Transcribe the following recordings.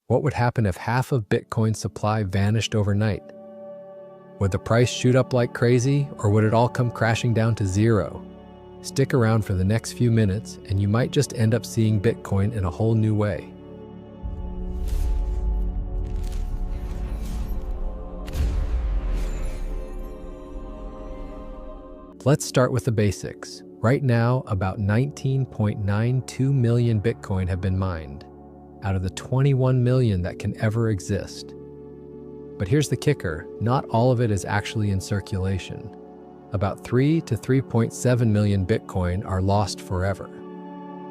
What would happen if half of Bitcoin's supply vanished overnight? Would the price shoot up like crazy, or would it all come crashing down to zero? Stick around for the next few minutes, and you might just end up seeing Bitcoin in a whole new way. Let's start with the basics. Right now, about 19.92 million Bitcoin have been mined, out of the 21 million that can ever exist. But here's the kicker, not all of it is actually in circulation. About 3 to 3.7 million Bitcoin are lost forever.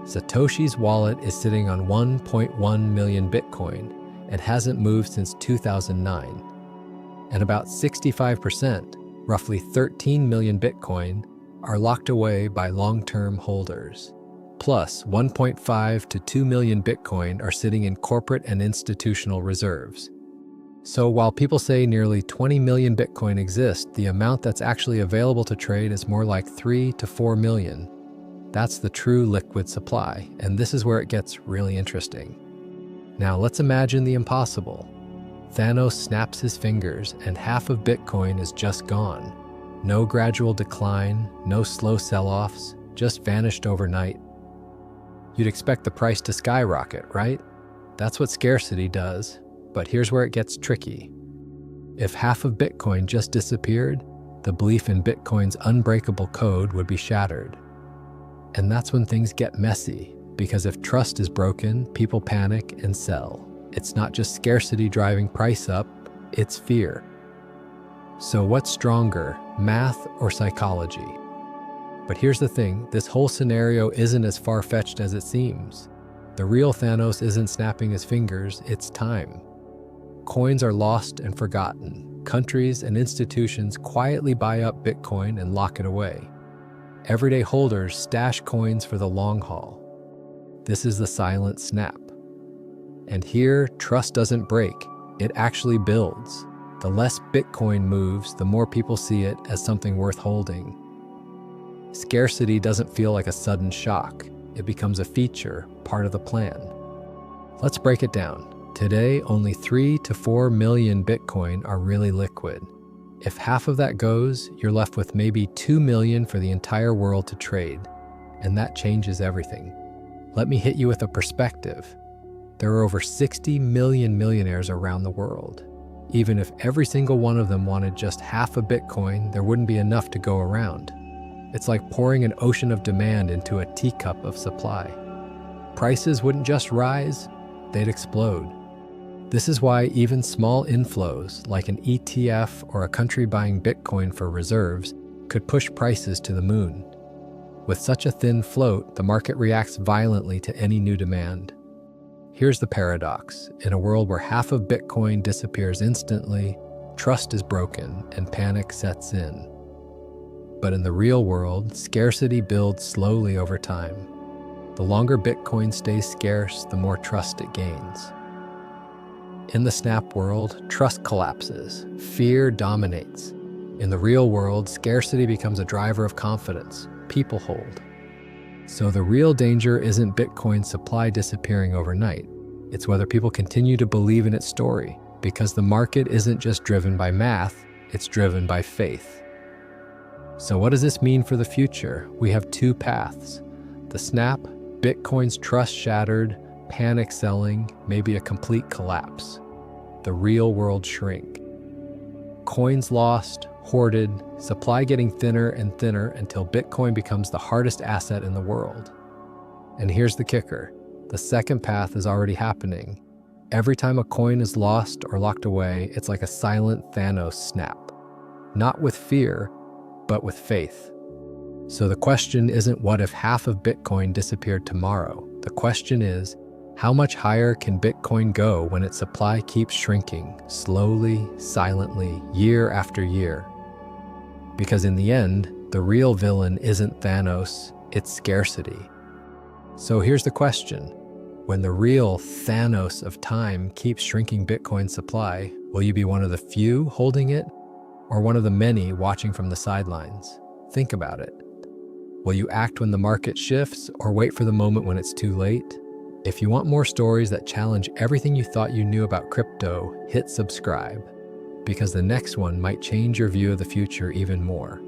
Satoshi's wallet is sitting on 1.1 million Bitcoin and hasn't moved since 2009. And about 65%, roughly 13 million Bitcoin, are locked away by long-term holders. Plus, 1.5 to 2 million Bitcoin are sitting in corporate and institutional reserves. So while people say nearly 20 million Bitcoin exist, the amount that's actually available to trade is more like 3 to 4 million. That's the true liquid supply, and this is where it gets really interesting. Now let's imagine the impossible. Thanos snaps his fingers and half of Bitcoin is just gone. No gradual decline, no slow sell-offs, just vanished overnight. You'd expect the price to skyrocket, right? That's what scarcity does, but here's where it gets tricky. If half of Bitcoin just disappeared, the belief in Bitcoin's unbreakable code would be shattered. And that's when things get messy, because if trust is broken, people panic and sell. It's not just scarcity driving price up, it's fear. So what's stronger, math or psychology? But here's the thing, this whole scenario isn't as far-fetched as it seems. The real Thanos isn't snapping his fingers, it's time. Coins are lost and forgotten. Countries and institutions quietly buy up Bitcoin and lock it away. Everyday holders stash coins for the long haul. This is the silent snap. And here, trust doesn't break, it actually builds. The less Bitcoin moves, the more people see it as something worth holding. Scarcity doesn't feel like a sudden shock. It becomes a feature, part of the plan. Let's break it down. Today, only 3 to 4 million Bitcoin are really liquid. If half of that goes, you're left with maybe 2 million for the entire world to trade. And that changes everything. Let me hit you with a perspective. There are over 60 million millionaires around the world. Even if every single one of them wanted just half a Bitcoin, there wouldn't be enough to go around. It's like pouring an ocean of demand into a teacup of supply. Prices wouldn't just rise, they'd explode. This is why even small inflows, like an ETF or a country buying Bitcoin for reserves, could push prices to the moon. With such a thin float, the market reacts violently to any new demand. Here's the paradox. In a world where half of Bitcoin disappears instantly, trust is broken and panic sets in. But in the real world, scarcity builds slowly over time. The longer Bitcoin stays scarce, the more trust it gains. In the snap world, trust collapses, fear dominates. In the real world, scarcity becomes a driver of confidence. People hold. So the real danger isn't Bitcoin's supply disappearing overnight. It's whether people continue to believe in its story, because the market isn't just driven by math, it's driven by faith. So what does this mean for the future? We have two paths. The snap, Bitcoin's trust shattered, panic selling, maybe a complete collapse. The real world shrink. Coins lost, hoarded, supply getting thinner and thinner until Bitcoin becomes the hardest asset in the world. And here's the kicker. The second path is already happening. Every time a coin is lost or locked away, it's like a silent Thanos snap. Not with fear, but with faith. So the question isn't what if half of Bitcoin disappeared tomorrow. The question is, how much higher can Bitcoin go when its supply keeps shrinking, slowly, silently, year after year? Because in the end, the real villain isn't Thanos, it's scarcity. So here's the question. When the real Thanos of time keeps shrinking Bitcoin supply, will you be one of the few holding it, or one of the many watching from the sidelines? Think about it. Will you act when the market shifts, or wait for the moment when it's too late? If you want more stories that challenge everything you thought you knew about crypto, hit subscribe, because the next one might change your view of the future even more.